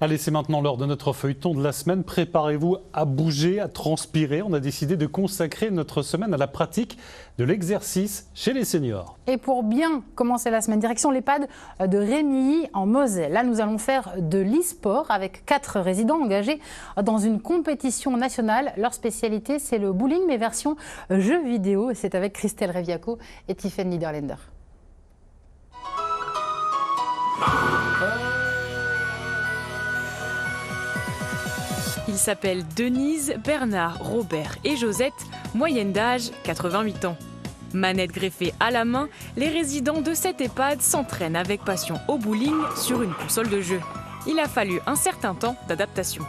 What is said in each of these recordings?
Allez, c'est maintenant l'heure de notre feuilleton de la semaine. Préparez-vous à bouger, à transpirer. On a décidé de consacrer notre semaine à la pratique de l'exercice chez les seniors. Et pour bien commencer la semaine, direction l'EHPAD de Rémilly en Moselle. Là, nous allons faire de l'e-sport avec 4 résidents engagés dans une compétition nationale. Leur spécialité, c'est le bowling, mais version jeu vidéo. Et c'est avec Christelle Reviaco et Tiffany Niederländer. Ils s'appellent Denise, Bernard, Robert et Josette, moyenne d'âge 88 ans. Manette greffée à la main, les résidents de cette EHPAD s'entraînent avec passion au bowling sur une console de jeu. Il a fallu un certain temps d'adaptation.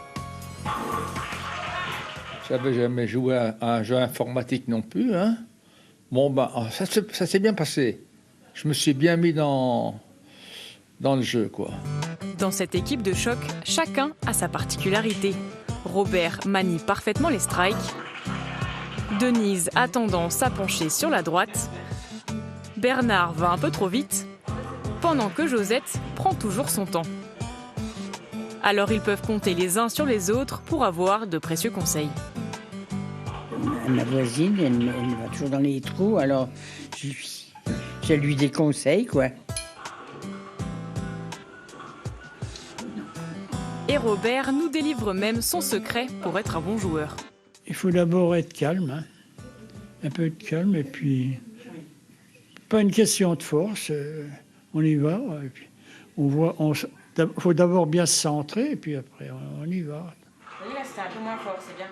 J'avais jamais joué à un jeu informatique non plus, hein. Bon, ça s'est bien passé. Je me suis bien mis dans le jeu, quoi. Dans cette équipe de choc, chacun a sa particularité. Robert manie parfaitement les strikes. Denise a tendance à pencher sur la droite. Bernard va un peu trop vite, pendant que Josette prend toujours son temps. Alors ils peuvent compter les uns sur les autres pour avoir de précieux conseils. Ma voisine, elle va toujours dans les trous, alors je lui des conseils, quoi. Et Robert nous délivre même son secret pour être un bon joueur. Il faut d'abord être calme, hein. Un peu de calme, et puis pas une question de force, on y va. Et puis faut d'abord bien se centrer, et puis après on y va. C'était un peu moins fort, c'est bien.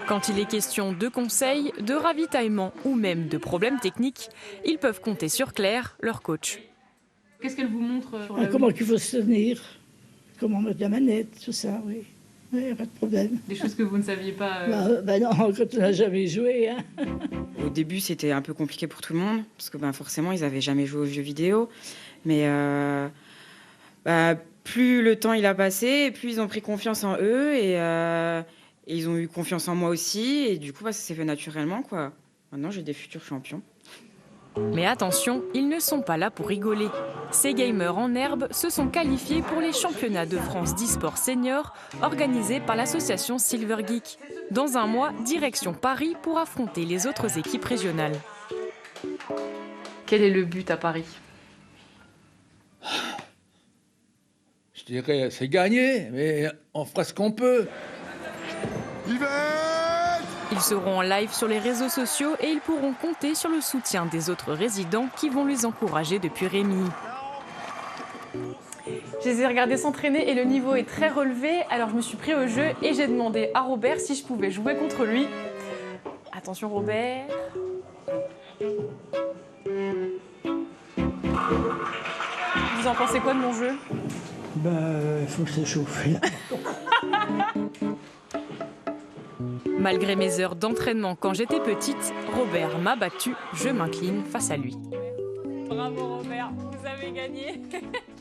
Quand il est question de conseils, de ravitaillement ou même de problèmes techniques, ils peuvent compter sur Claire, leur coach. Qu'est-ce qu'elle vous montre comment il faut se tenir, comment mettre la manette, tout ça, oui. Oui, pas de problème. Des choses que vous ne saviez pas non, quand on n'a jamais joué. Hein. Au début, c'était un peu compliqué pour tout le monde, parce que forcément, ils n'avaient jamais joué aux jeux vidéo. Mais plus le temps il a passé, plus ils ont pris confiance en eux, et ils ont eu confiance en moi aussi. Et du coup, ça s'est fait naturellement, quoi. Maintenant, j'ai des futurs champions. Mais attention, ils ne sont pas là pour rigoler. Ces gamers en herbe se sont qualifiés pour les championnats de France d'e-sport senior organisés par l'association Silver Geek. Dans un mois, direction Paris pour affronter les autres équipes régionales. Quel est le but à Paris? Je dirais, c'est gagné, mais on fera ce qu'on peut. Ils seront en live sur les réseaux sociaux et ils pourront compter sur le soutien des autres résidents qui vont les encourager depuis Rémilly. Je les ai regardés s'entraîner et le niveau est très relevé. Alors je me suis pris au jeu et j'ai demandé à Robert si je pouvais jouer contre lui. Attention Robert. Vous en pensez quoi de mon jeu? Il faut s'échauffer. Malgré mes heures d'entraînement quand j'étais petite, Robert m'a battue, je m'incline face à lui. Bravo Robert, vous avez gagné.